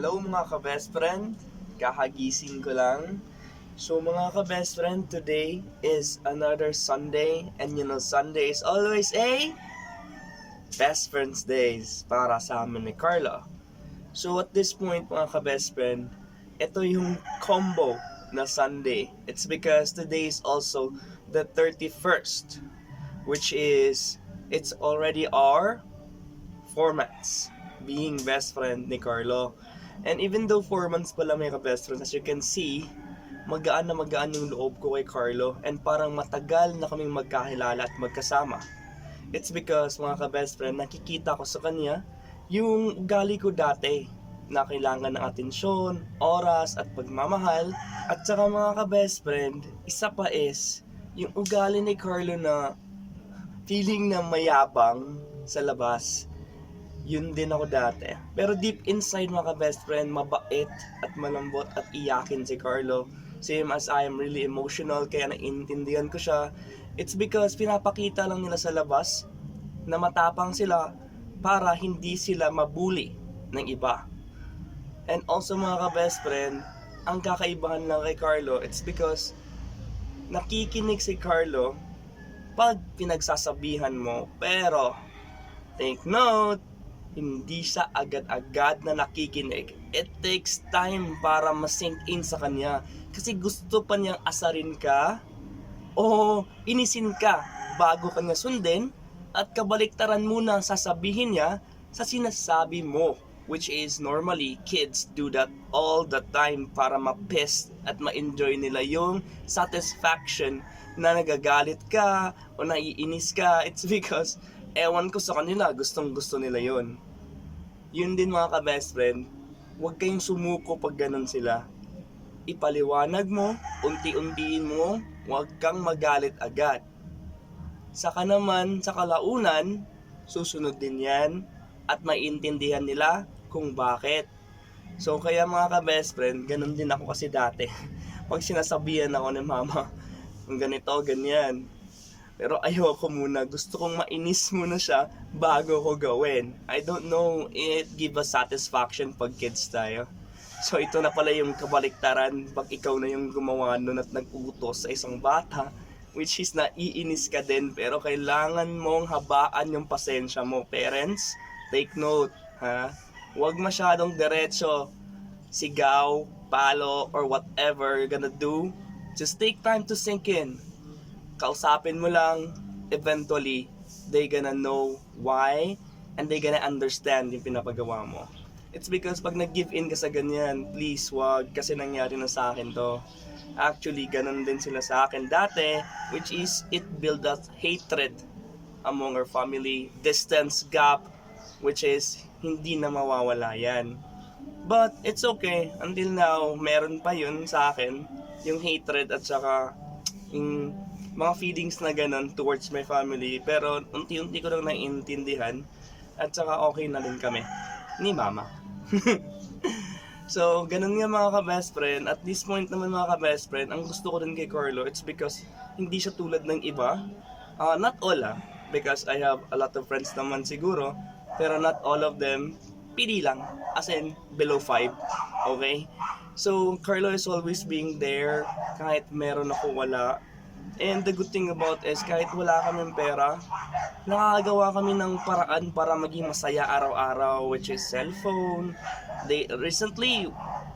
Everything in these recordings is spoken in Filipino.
Hello mga ka-best friend, kakagising ko lang. So mga ka-best friend, today is another Sunday, and you know Sunday is always a best friends days para sa amin ni Carlo. So at this point mga ka-best friend, ito yung combo na Sunday. It's because today is also the 31st, which is, it's already our 4 months being best friend ni Carlo. And even though 4 months pa lang may ka-best friend, as you can see, magaan na magaan yung loob ko kay Carlo, and parang matagal na kaming magkakilala at magkasama. It's because mga ka-best friend, nakikita ko sa kanya yung ugali ko dati na kailangan ng atensyon, oras at pagmamahal. At saka mga ka-best friend, isa pa is yung ugali ni Carlo na feeling na mayabang sa labas. Yun din ako dati. Pero deep inside mga ka-best friend, mabait at malambot at iyakin si Carlo. Same as I am really emotional, kaya naiintindihan ko siya. It's because pinapakita lang nila sa labas na matapang sila para hindi sila mabuli ng iba. And also mga ka-best friend, ang kakaibahan lang kay Carlo, it's because nakikinig si Carlo pag pinagsasabihan mo. Pero take note, hindi siya agad-agad na nakikinig. It takes time para ma-sink in sa kanya. Kasi gusto pa niyang asarin ka o inisin ka bago kanya sundin, at kabaliktaran muna sasabihin niya sa sinasabi mo. Which is normally, kids do that all the time para ma-piss at ma-enjoy nila yung satisfaction na nagagalit ka o naiinis ka. It's because, ewan ko sa kanila, gustong gusto nila yon. Yun din mga ka-best friend, huwag kayong sumuko pag ganun sila. Ipaliwanag mo, unti-untiin mo, huwag kang magalit agad. Saka naman, sa kalaunan, susunod din yan at maiintindihan nila kung bakit. So kaya mga ka-best friend, ganun din ako kasi dati. Pag sinasabihan ako ni mama, kung ganito, ganyan. Pero ayoko muna, gusto kong mainis muna siya bago ko gawin. I don't know, it give us satisfaction pag kids tayo. So ito na pala yung kabaliktaran pag ikaw na yung gumawa nun at nag-utos sa isang bata, which is naiinis ka din, pero kailangan mong habaan yung pasensya mo. Parents, take note, ha? Huwag masyadong diretso, sigaw, palo, or whatever you're gonna do. Just take time to sink in. Kausapin mo lang, eventually, they gonna know why, and they gonna understand yung pinapagawa mo. It's because pag nag-give in ka sa ganyan, please wag, kasi nangyari na sa akin to. Actually, ganun din sila sa akin dati, which is, it build that hatred among our family, distance gap, which is, hindi na mawawala yan. But, it's okay, until now, meron pa yun sa akin, yung hatred at saka, yung mga feelings na ganun towards my family, pero unti-unti ko lang naiintindihan at saka okay na din kami ni mama. So ganun nga mga ka-best friend. At this point naman mga ka-best friend, ang gusto ko din kay Carlo, it's because hindi siya tulad ng iba. Not all because I have a lot of friends naman siguro, pero not all of them, pili lang, as in below 5, okay? So Carlo is always being there kahit meron ako wala. And the good thing about is kahit wala kaming pera, nakakagawa kami ng paraan para maging masaya araw-araw, which is cellphone. Recently,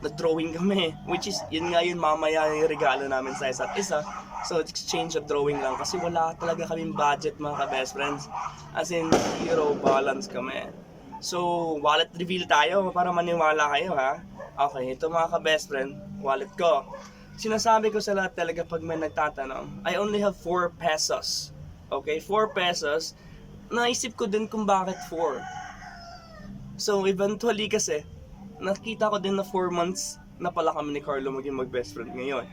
nag-drawing kami, which is, yun nga yun mamaya yung regalo namin sa isa't isa. So, exchange of drawing lang kasi wala talaga kaming budget mga ka-best friends. As in, zero balance kami. So, wallet reveal tayo para maniwala kayo ha. Okay, ito mga ka-best friend, wallet ko. Sinasabi ko sa lahat talaga pag may nagtatanong, I only have 4 pesos. Okay, 4 pesos. Naisip ko din kung bakit 4. So, eventually kasi, nakita ko din na 4 months na pala kami ni Carlo maging mag-best friend ngayon.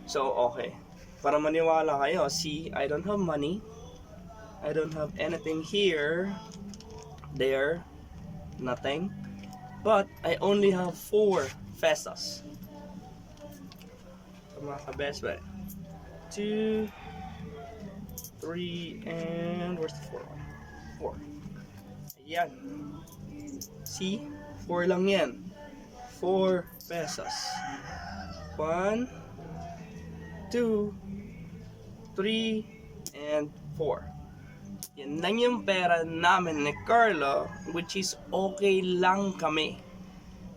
So, okay. Para maniwala kayo, see, I don't have money. I don't have anything here. There. Nothing. But, I only have 4 pesos. Mga ka-best friend. 2, 3, and where's the 4? 4. Ayan. See? 4 lang yan. 4 pesos. 1, 2, 3, and 4. Yan lang yung pera namin ni Carlo, which is okay lang kami.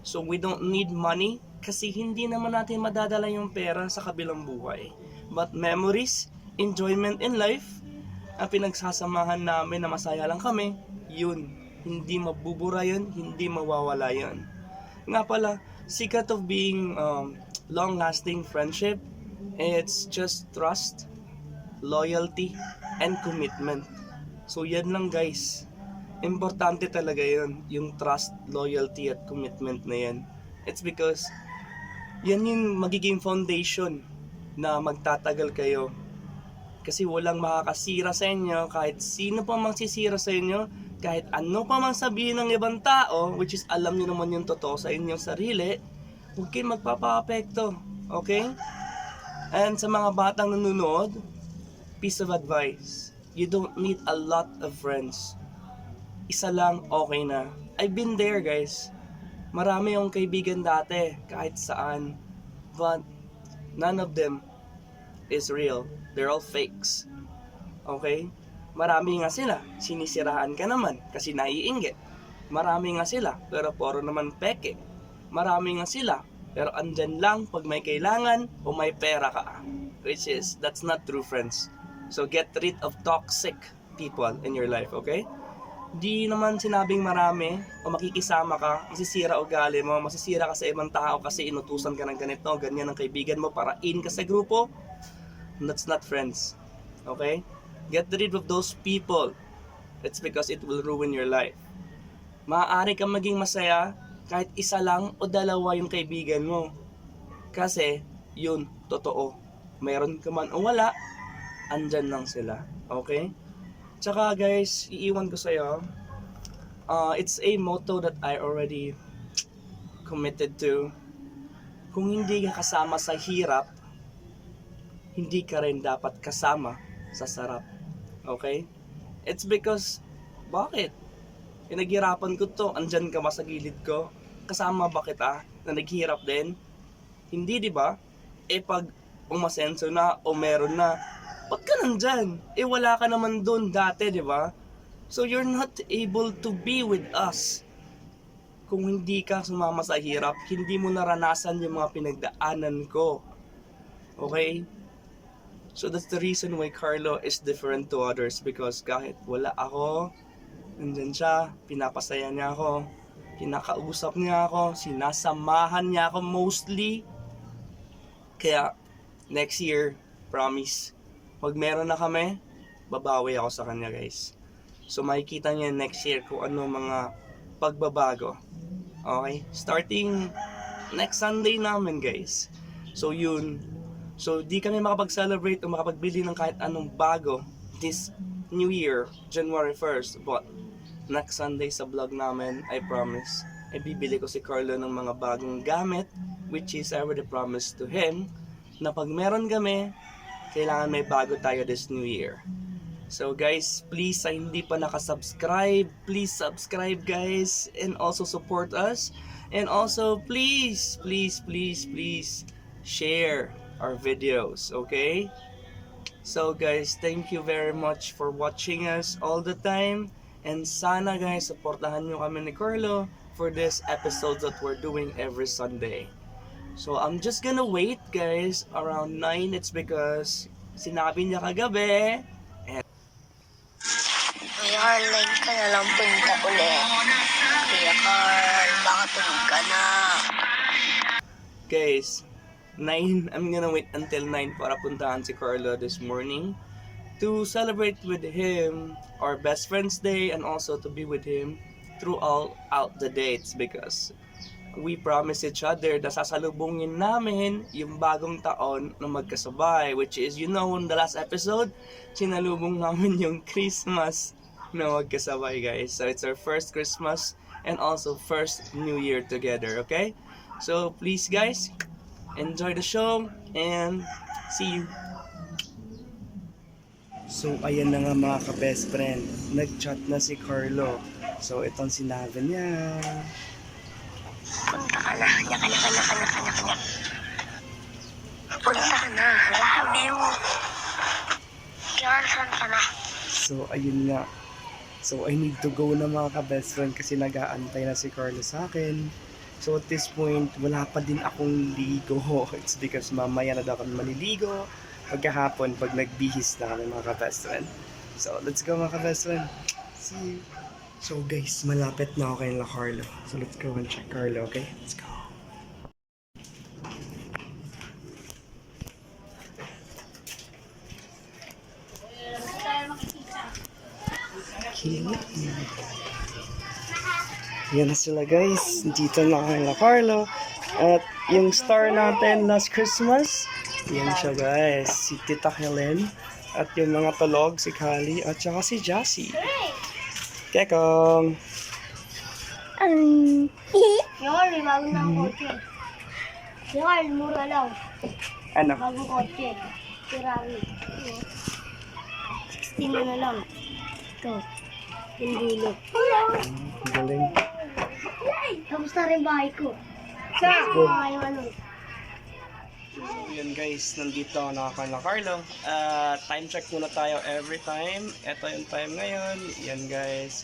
So we don't need money kasi hindi naman natin madadala yung pera sa kabilang buhay. But memories, enjoyment in life, ang pinagsasamahan namin na masaya lang kami, yun. Hindi mabubura yun, hindi mawawala yun. Nga pala, secret of being long-lasting friendship, it's just trust, loyalty, and commitment. So yan lang guys. Importante talaga yun, yung trust, loyalty, at commitment na yan. It's because yan yung magiging foundation na magtatagal kayo. Kasi walang makakasira sa inyo, kahit sino pa magsisira sa inyo, kahit ano pa mang sabihin ng ibang tao, which is alam nyo naman yung totoo sa inyong sarili, huwag kayo magpapa-apekto. Okay? And sa mga batang nanonood, piece of advice, you don't need a lot of friends. Isa lang, okay na. I've been there guys. Marami akong kaibigan dati, kahit saan. But none of them is real. They're all fakes. Okay? Marami nga sila, sinisiraan ka naman kasi naiinggit. Marami nga sila, pero puro naman peke. Marami nga sila, pero andyan lang pag may kailangan o may pera ka. Which is, that's not true friends. So get rid of toxic people in your life, okay? Di naman sinabing marami o makikisama ka, masisira ugali mo, masisira ka sa ibang tao kasi inutusan ka ng ganito, ganyan ang kaibigan mo para in ka sa grupo. That's not friends. Okay? Get rid of those people. It's because it will ruin your life. Maaari kang maging masaya kahit isa lang o dalawa yung kaibigan mo. Kasi yun, totoo. Mayroon ka man o wala, andyan lang sila. Okay? Tsaka guys, iiwan ko sa'yo, it's a motto that I already committed to. Kung hindi ka kasama sa hirap, hindi ka rin dapat kasama sa sarap. Okay? It's because, bakit? Pinaghirapan ko to, andyan ka ba sa gilid ko? Kasama ba kita na naghihirap din? Hindi, di ba? Pag umasenso na o meron na, ba't ka nandyan? Wala ka naman dun dati, di ba? So you're not able to be with us. Kung hindi ka sumama sa hirap, hindi mo naranasan yung mga pinagdaanan ko. Okay? So that's the reason why Carlo is different to others, because kahit wala ako, nandyan siya, pinapasaya niya ako, kinakausap niya ako, sinasamahan niya ako mostly. Kaya next year, promise, pag meron na kami, babawi ako sa kanya guys. So makikita niya next year kung ano mga pagbabago. Okay? Starting next Sunday namin guys. So yun. So di kami makapag-celebrate o makapagbili ng kahit anong bago this New Year, January 1st. But next Sunday sa vlog namin, I promise, ay bibili ko si Carlo ng mga bagong gamit, which is I already promised to him na pag meron kami, kailangan may bago tayo this New Year. So guys, please sa hindi pa nakasubscribe, please subscribe guys, and also support us. And also please share our videos, okay? So guys, thank you very much for watching us all the time. And sana guys, supportahan nyo kami ni Carlo for this episodes that we're doing every Sunday. So I'm just gonna wait guys around 9. It's because sinabi niya kagabi. May Harlan ka na lang punta ulit. Kuya Carl, baka tulog ka na. Guys, 9, I'm gonna wait until 9 para puntahan si Carlo this morning to celebrate with him our best friend's day and also to be with him throughout the dates, because we promise each other na sasalubungin namin yung bagong taon na magkasabay, which is, you know, in the last episode, sinalubong namin yung Christmas na magkasabay guys. So it's our first Christmas and also first New Year together, okay? So please guys, enjoy the show and see you. So ayan na nga mga ka-best friend, nag-chat na si Carlo. So itong sinabi niya. Punta ka na. Kanya. Punta ka na. Love you. Kaya saan ka na? So, ayun nga. So, I need to go na mga ka-best friend kasi nag-aantay na si Carlo sa akin. So, at this point, wala pa din akong ligo. It's because mamaya na daw kami maliligo. Pagkahapon, pag nagbihis na kami mga ka-best friend. So, let's go mga ka-best friend. See you. So, guys, malapit na ako kay Carlo. So, let's go and check Carlo, okay? Let's go. Yan na sila guys. Dito na kay Carlo. At yung star natin last Christmas, yan siya guys. Si Tita Helen. At yung mga tulog, si Kali at saka si Jassy. Kekong! Yol, bago na ang kotse. Yol, mura lang. Ano? Bagong kotse. Ferrari. 16 na lang. Ito. Yung dulo. Galing. Tapos na rin bahay ko. Good. Yung ano. So yun guys, nandito na ako na Carlo. Time check muna tayo every time. Ito yung time ngayon. Yan guys.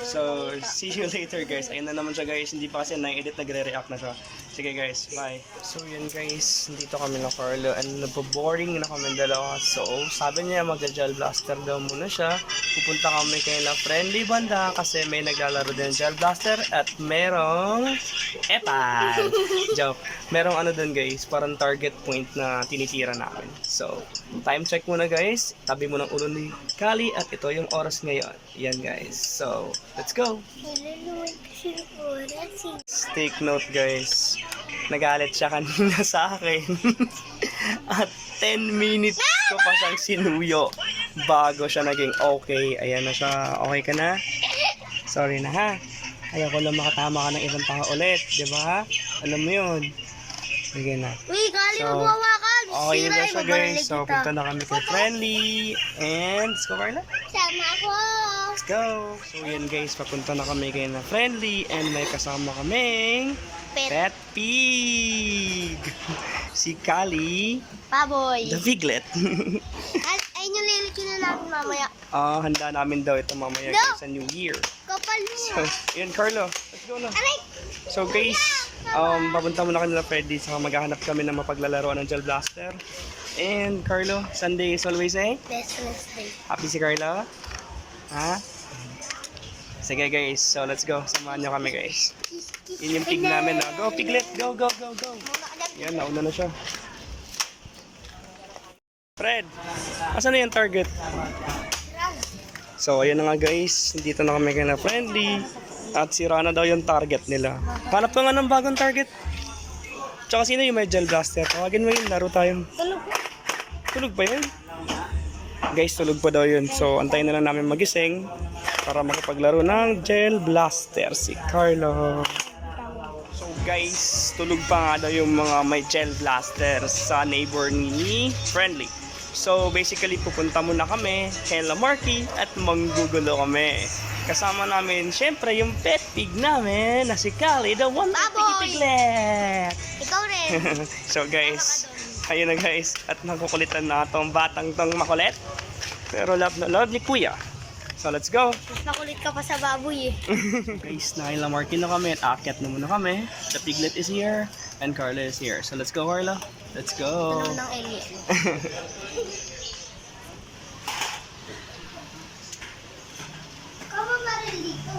So, see you later guys. Ayun na naman siya guys. Hindi pa kasi na-edit, nagre-react na siya. Sige guys, bye. So yun guys, nandito kami na Carlo and naboboring na kami dalawa. So, sabi niya magja-gel blaster daw muna siya. Pupunta kami kay na friendly banda kasi may naglalaro din gel blaster at merong epal. Joke. Merong ano dun guys, parang target point na tinitira namin. So, time check muna guys. Tabi mo ng ulo ni Kali at ito yung oras ngayon. Yan guys. So, let's go. Take note guys. Nagalit siya kanina sa akin. At 10 minutes ko pa siyang sinuyo bago siya naging okay. Ayan na siya. Okay ka na? Sorry na ha. Ayaw ko lang makatama ka ng ibang tao ulit. Diba? Alam mo yun. Sige na. Uy, Kali, So, magwawa ka. Okay na siya guys. So, kita. punta na kami kay Friendly. And, let's go Carla. Sama ko. Let's go! So yan guys, papunta na kami kayo na Friendly and may kasama kaming pet pig! Si Kali, Baboy. the piglet. Ayun yung lilikin na natin mamaya. Handa namin daw ito mamaya guys sa New Year. Kapal So, mo. yun Carlo, let's go na. Aray! So guys, papunta muna kami na Friendly saka maghahanap kami ng mapaglalaroan ng gel blaster. And Carlo, Sunday is always a Best Wednesday. happy si Carlo? Ha? Sige guys, so let's go. Samahan nyo kami guys. Yun yung pig namin. Go piglet! Go, go, go, go! Yan, nauna na siya. Fred! Asan na yung target? So, ayun na nga guys. Dito na kami kaya na Friendly. At sira na daw yung target nila. Hanap ka nga ng bagong target. Tsaka sino yung may gel blaster? Tawagin mo yun, laro tayo. Tulog pa yun? Guys, tulog pa daw yun. So, antayin na lang namin magising para makapaglaro ng gel blaster si Carlo. So guys, tulog pa nga daw yung mga may gel blaster sa neighbor ni Friendly. So basically, pupunta muna kami kay Lamarky at manggugulo kami. Kasama namin, syempre, yung pet pig namin na si Kali, the one piglet. Ikaw rin. So guys, ayun na guys, at magkukulitan na itong batang tong makulit. Pero love na love ni Kuya. So let's go. Mas makulit ka pa sa baboy eh. Guys, nakilamarky na kami at aakyat na muna kami. The piglet is here and Carla is here. So let's go Carla. Let's go. Tanong ng Ellie. Kama ba rin dito?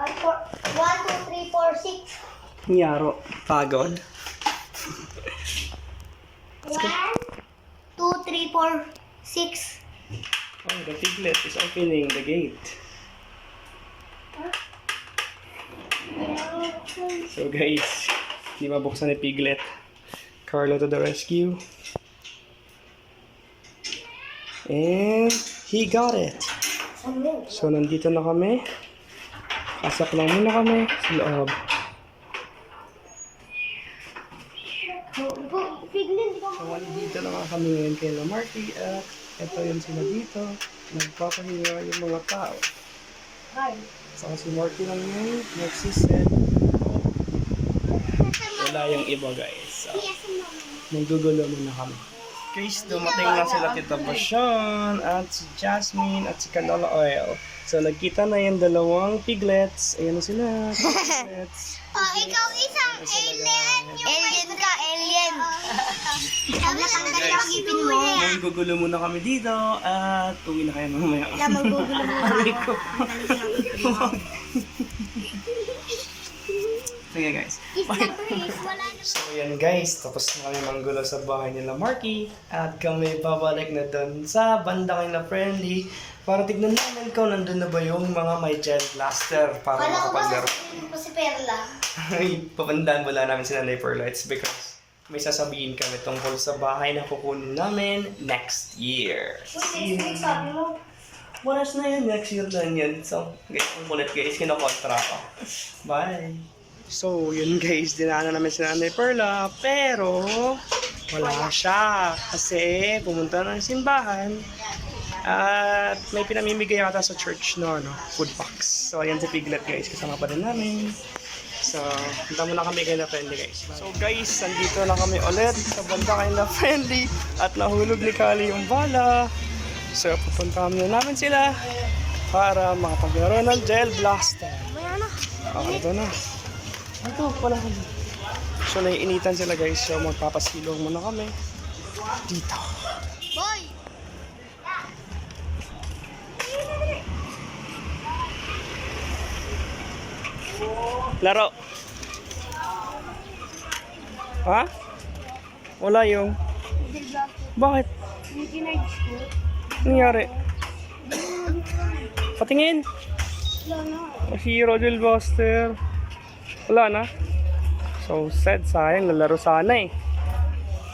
Ano? 1, 2, 3, 4, 6. Nyaro. Pagod. 1, 2, 3, 4, 6. Oh, the piglet is opening the gate. So guys, di mabuksan ni Piglet. Carlo to the rescue. And he got it. So nandito na kami. Pasok lang muna kami sa loob. So, dito na nga kami ngayon kay Lamarty at ito yun sila dito. Nagpapahinga yung mga tao. So, si Marty lang yun, nagsiset. Wala yung iba guys. So, nanggugulo muna kami. Guys, dumating na sila Tita Bashan at si Jasmine at si Canola Oil. So, nagkita na yung dalawang piglets. Ayan na sila, piglets. Oh, ikaw isang alien. Alien ka, alien. Natanggal yung ngipin mo. Nanggugulo muna kami dito at uwi na kayo mamaya. Maggugulo mo. Aray ko. Sige guys. So yan guys, tapos na kami manggulo sa bahay nila Marky at kami babalik na doon sa banda kay na Friendly para tignan namin kung nandun na ba yung mga may gel blaster para makapaglaro. Ko si Perla. Ay, papandaan wala namin si Nanay Perla. It's because may sasabihin kami tungkol sa bahay na kukunin namin next year. Sabi mo. Waras na yun, next year lang yun. So, guys, ang kulit guys, kinokontra ko. Bye! So, yun guys, dinaanan namin si Nanay Perla, pero wala siya. Kasi pumunta na ng simbahan at may pinamimigay yata sa church no, food packs. So, ayan si Piglet guys, kasama pa rin namin. So, punta muna kami kay na Friendly guys. So guys, nandito na kami ulit sa banda kay na Friendly at nahulog ni Kali yung bala. So, pupunta na namin sila para makapaglaro ng gel blaster. Okay, ito na. Ito, pala kami. So, naiinitan sila guys. So, magpapasilong muna kami dito. Boy! Laro. Ha? Wala yung... Bakit? Nangyari? Patingin. Hero Gel Buster. Wala na. So sad, sayang. Lalaro sana eh.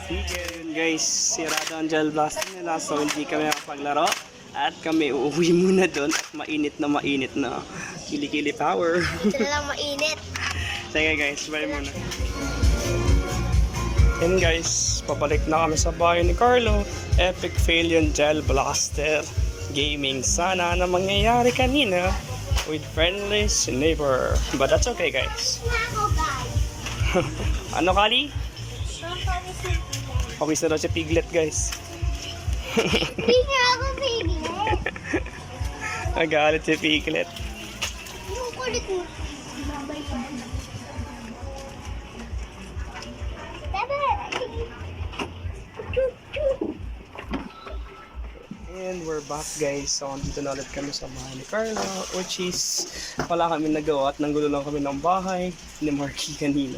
Sige yun guys. Sirado ang Gel Blaster nila. So hindi kami makapaglaro. At kami uuwi muna doon. At mainit na. Kili-kili power. Ito na lang mainit. Sige guys, bye muna. And guys, pabalik na kami sa bahay ni Carlo. Epic fail yung Gel Blaster Gaming. Sana na mangyayari kanina with Friendly's neighbor. But that's okay guys. Ano Kali? Okay sa daw si Piglet guys. Hindi nga ako piglet. Nagalit si Piglet. Yung kulit mo. And we're back guys. So, dito na ulit kami sa bahay ni Carlo, which is wala kami nagawa at nanggulo lang kami ng bahay ni Marky kanina.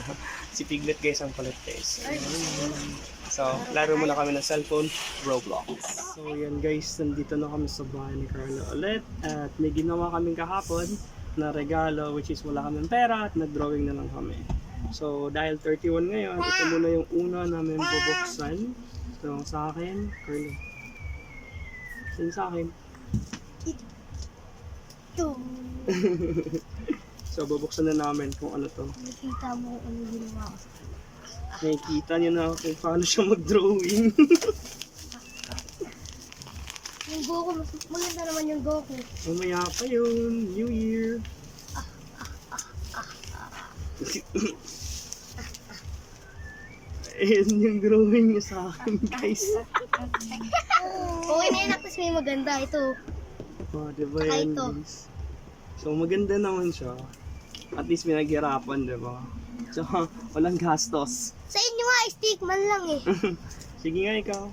Si Piglet guys ang kulit guys. So, laro muna kami ng cellphone, Roblox. So, yan guys, nandito na kami sa bahay ni Carlo ulit at may ginawa kaming kahapon na regalo, which is wala kaming pera at nag-drawing na lang kami. So, dahil 31 ngayon, ito muna yung una namin bubuksan. So, sa akin, Carlo. Saan sa akin? So, bubuksan na namin kung ano to. Nakita mo ano ginawa ko sa Nakikita niyo na kung paano siya mag-drawing. yung Goku, mas maganda naman yung Goku. Mamaya pa yun, New Year. Ayan yung drawing niya sa akin, guys. Okay na yun, tapos may maganda ito. Oh, diba Saka yan, ito. guys? So, maganda naman siya. At least may naghirapan, diba? Tsaka, walang gastos. Sa inyo nga, stickman lang eh. Sige nga, ikaw.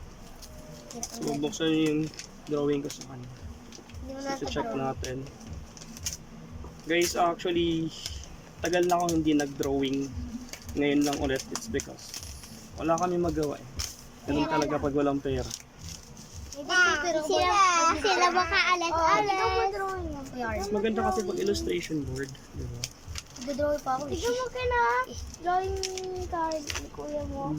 So, bubuksan niyo yung drawing ko sa kanya. Hindi mo nasa So, check drawing. natin. Guys, actually, tagal na ako hindi nag-drawing. Ngayon lang ulit. It's because wala kami magawa eh. Ganun talaga pag walang pera. Sila makaalas-alas. Ikaw mo drawing mo. Mas maganda kasi pag illustration board. Diba? Drawing pa ako. Tignan mo ka na. Drawing card ni kuya mo.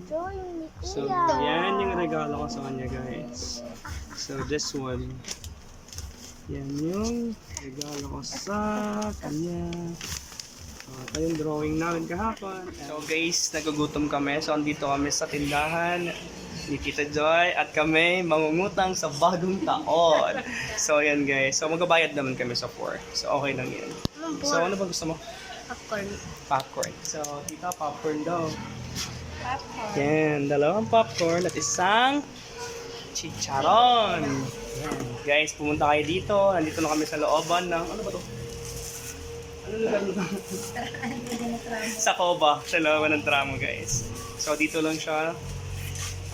Drawing ni So, kuya. yan yung regalo ko sa kanya, guys. So, this one. Yan yung regalo ko sa kanya. At Ayun, drawing namin kahapon. So guys, nagugutom kami. So andito kami sa tindahan ni Tita Joy at kami mangungutang sa bagong taon. So ayan guys. So magbabayad naman kami sa 4. So okay lang yan. So ano ba gusto mo? Popcorn. Popcorn. So tita, popcorn daw. Popcorn. Yan, dalawang popcorn at isang chicharon. Yan. Guys, pumunta kayo dito. Nandito na kami sa looban ng, ano ba to? Ano lugar nito? Sa Coba, sa looban ng tramo guys. So dito lang siya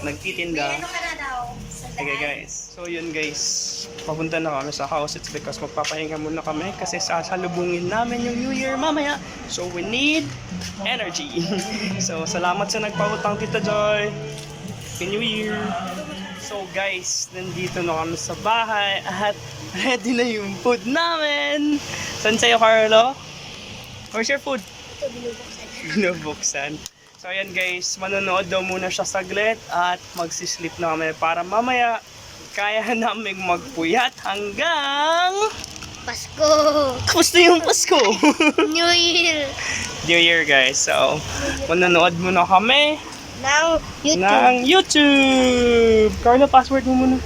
nagtitinda. Ano ka na daw? Okay guys. So yun guys, papunta na kami sa house. It's because magpapahinga muna kami kasi sasalubungin namin yung New Year mamaya. So we need energy. So salamat sa nagpautang Tita Joy. Happy New Year. So guys, nandito na kami sa bahay at ready na yung food namin. Saan sa'yo, Carlo? Where's your food? Ito, binubuksan. Binubuksan. So ayan guys, manonood daw muna siya saglit at magsisleep na kami para mamaya kaya naming magpuyat hanggang Pasko! kamusta yung Pasko? New Year! New Year guys. So manonood muna kami Ng YouTube. ng YouTube. Carlo, password mo muna.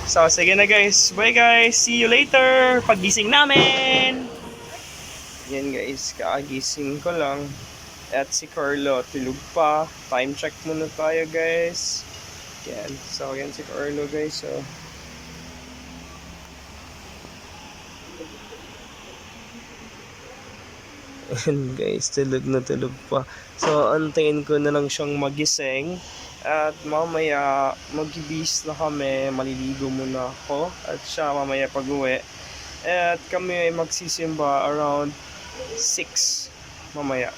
So sige na guys. Bye guys. See you later. Pagising namin. Yan guys, kakagising ko lang. At si Carlo, tulog pa. Time check muna tayo guys. Yan. So yan si Carlo guys. So ayan guys, tulog na tulog pa. So antayin ko na lang siyang magising. At mamaya magbibis na kami. Maliligo muna ako. At siya mamaya pag-uwi. At kami ay magsisimba around 6 mamaya.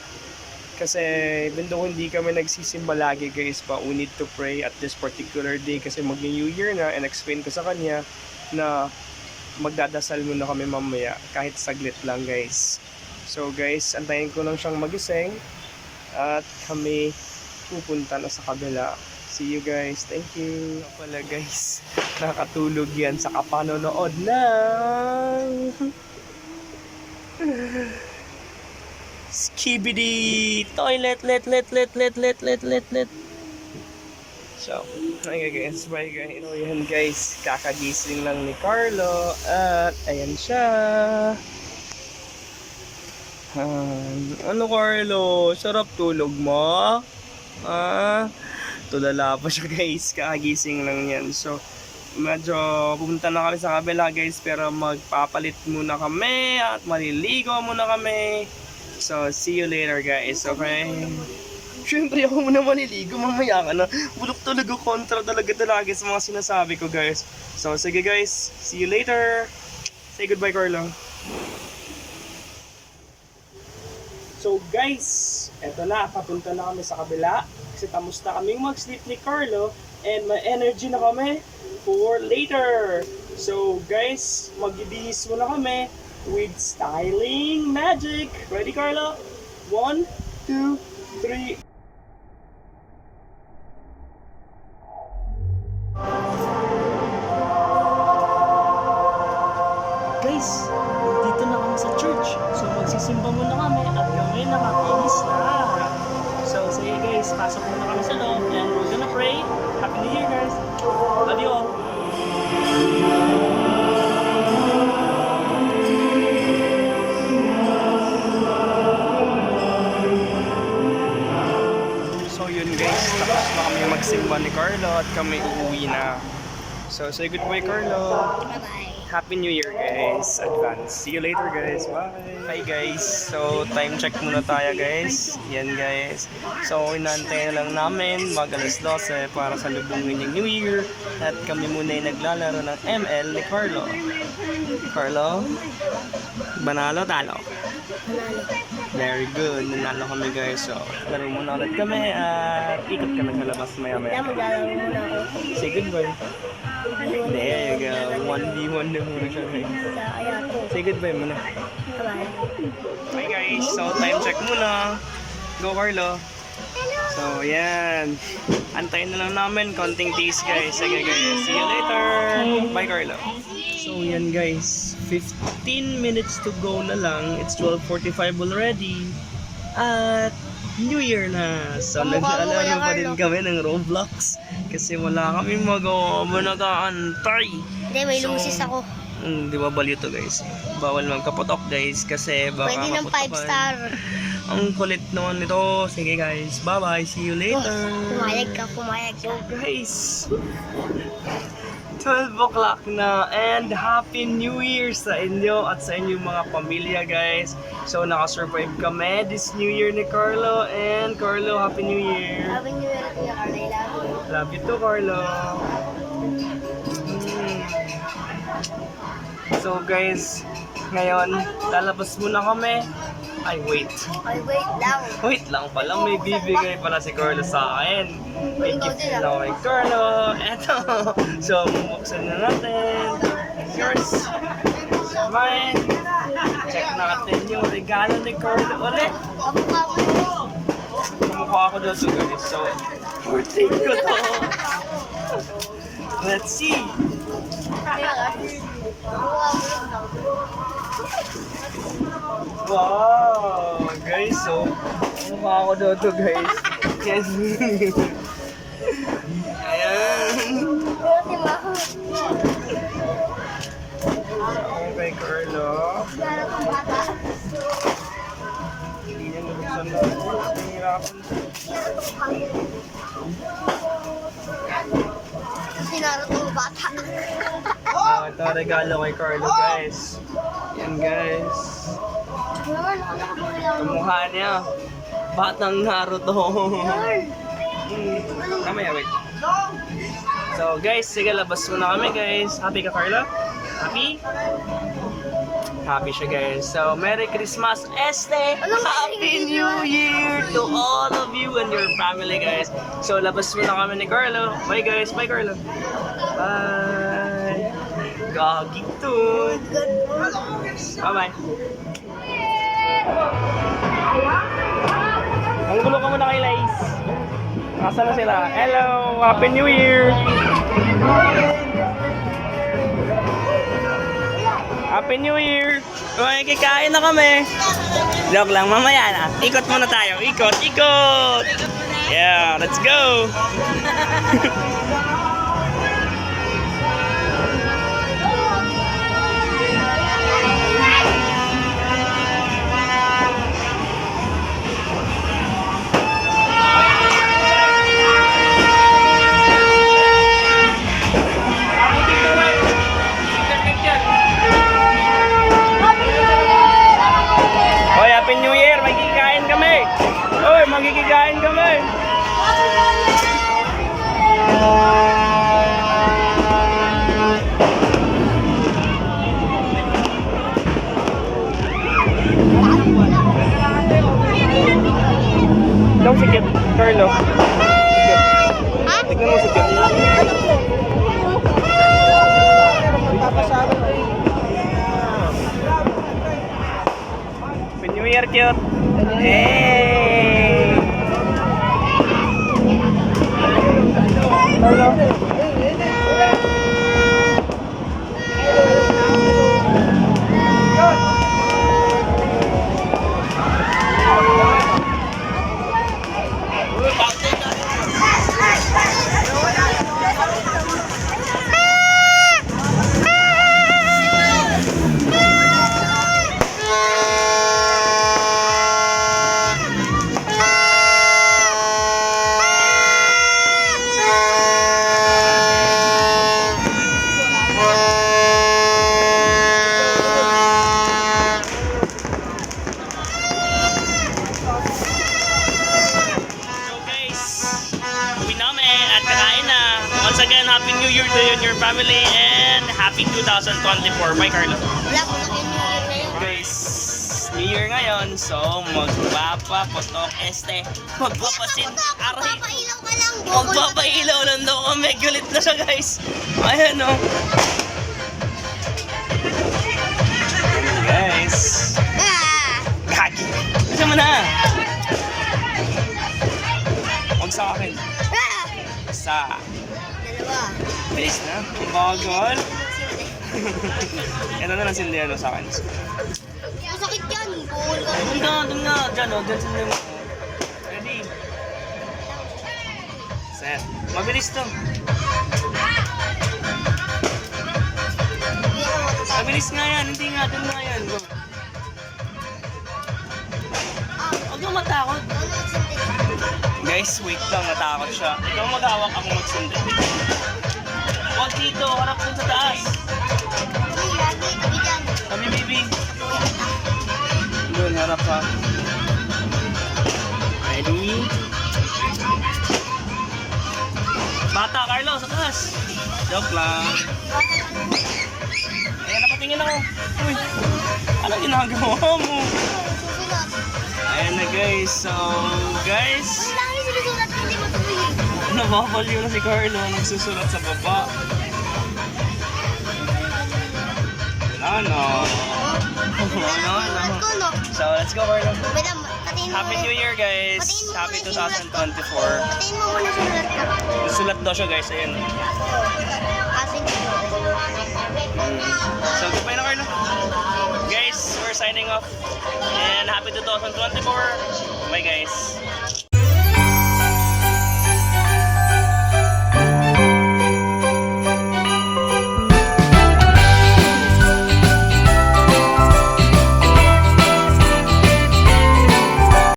Kasi even though hindi kami nagsisimba lagi guys, but we need to pray at this particular day kasi mag-New Year na, and explain ko sa kanya na magdadasal muna kami mamaya kahit saglit lang guys. So guys, antayin ko lang siyang magising at kami pupunta na sa kabila. See you guys. Thank you. Pala guys, nakatulog yan sa kapanonood ng Skibidi Toilet let. So, okay guys, bye guys. So, yan guys, kakagising lang ni Carlo at ayan siya. Ano Carlo? Sarap tulog mo? Tulala pa siya guys, kakagising lang yan. So, medyo pumunta na kami sa kabila guys, pero magpapalit muna kami at maliligo muna kami. So, see you later guys, okay? Siyempre ako muna maliligo, mamaya ka na. Bulok talaga, kontra talaga sa mga sinasabi ko guys. So, sige guys, see you later. Say goodbye Carlo. So guys, eto na, papunta na kami sa kabila. Kasi tapos na kaming mag-sleep ni Carlo. And may energy na kami for later. So guys, mag-ibihis muna kami with styling magic. Ready Carlo? 1, 2, 3. Guys, dito na kami sa church. So magsisimba muna kami at kami nakakinis na. So sige guys, pasok muna kami sa loob and we're gonna pray. Happy New Year guys. Love you all. So yun guys, tapos na kami magsimba ni Carlo at kami uuwi na. So say goodbye Carlo. Bye-bye. Happy New Year guys, advance. See you later guys, bye. Hi guys, so time check muna tayo guys. Yan guys. So inaantay na lang namin mag alas 12 para salubungin yung New Year. At kami muna ay naglalaro ng ML ni Carlo. Carlo? Banalo, talo? Manalo. Very good, nanalo kami guys. So laro muna ulit kami at ikot kami sa labas maya maya. Maglalaro muna ako. Say goodbye. There you go, 1v1 na muna siya guys. Sa Ayato. Say goodbye muna. Bye-bye. Hi guys, so time check muna. Go Carlo. So, yan. Antayin na lang namin. Konting tease, guys. Sige, guys. See you later. Bye, Carlo. So, yan, guys. 15 minutes to go na lang. It's 12:45 already. At New Year na. So, nag-aalala pa din kami ng Roblox. Kasi wala kami nag-aantay. Hindi, may lusis ako. Di ba baliw to, guys? Bawal magkapotok, guys. Kasi baka Pwede ng 5 maputokan. star. Ang kulit naman nito. Sige, guys. Bye-bye. See you later. Pumayag ka, pumayag ka. Guys, 12 o'clock na and Happy New Year sa inyo at sa inyong mga pamilya, guys. So, nakasurvive kami this New Year ni Carlo. And Carlo, Happy New Year. Happy New Year, Kuya Carla. I love you. Love you too, Carlo. So, guys, ngayon, lalabas muna kami. Ay, wait. Ay, wait lang. Wait lang pala, may bibigay pala si Carlo sa akin. May Ikaw gift din, na kay Carlo. Eto. So, bubuksan na natin. Yours. Mine. Check natin yung regalo ni Carlo ulit. Kamukha ko yun. Kamukha ako doon to, guys. So, birthday ko to. Let's see. Kamukha ko yun. Wow! Guys, so, kamukha ako doon to, guys. Yes. Ayan. Pero si Maho. Okay, Carlo. Lalo kang bata. Hindi niya nabuksan na. Nahihirapan. Sinarot ang bata. Ito regalo kay Carlo, guys. Yan, guys. Yarn, ano ka ba lang? Kamukha niya. Batang Naruto. Yarn. Kamaya, wait. So, guys, sige, labas muna kami, guys. Happy ka, Carlo? Happy? Happy siya, guys. So, Merry Christmas, Este! Happy New Year to all of you and your family, guys. So, labas muna kami ni Carlo. Bye, guys. Bye, Carlo. Bye. Gagi to. Bye-bye. Ang gulo ka muna kay Lace. Nasaan na sila? Hello! Happy New Year! Happy New Year! Okay, kikain na kami. Joke lang, mamaya na. Ikot muna tayo. Ikot, ikot! Yeah, let's go! Hoy, Happy New Year! Magkikain kami! Hoy, magkikain kami! Daw si Kit, Carlo. Ha? Tignan mo si Kit. Happy New Year, cute! Hey! Carlo. Once again, Happy New Year to you and your family and Happy 2024. Bye, Carlo. Wala ko na New Year ngayon. Guys, New Year ngayon, so magpapaputok este. Magpapasin. Aray. Magpapailaw ka lang. Magpapailaw lang daw kami. Galit na siya, guys. Ayan, oh. Guys. Ah! Gagi. Kasi mo na. Pag sa akin. Isa. Dalawa. Bilis na. Ang bagal. Ito na lang sindihan sa akin. Masakit yan. Buhol ka. Doon nga. Diyan o. Diyan sindihan mo. Ready? Set. Mabilis to. Mabilis nga yan. Hindi nga. Doon nga yan. Go. Huwag kang matakot. Guys, wait lang. Natakot siya. Ikaw maghawak ako magsindi. Huwag dito. Harap dun sa taas. Lagi, tabi dyan. Kami, baby. Doon, harap ka. Ready? Bata, Carlo, sa taas. Joke lang. Ayan, napatingin ako. Uy, ano ginagawa mo? Susunod. Ayan na guys. So, guys, Ang dami sinusulat ko, hindi mo tuloy. nababaliw na si Carlo. Nagsusulat sa baba. Ano? Susulat ko, no? So, let's go, Carlo. Wait lang, patingin mo. Happy New Year, guys. Patingin mo Happy muna yung 2024. Patingin mo muna sulat ko. Sulat daw siya, guys. Ayan. Kasi So, goodbye na, Carlo. Guys, we're signing off. And happy 2024. Bye, guys.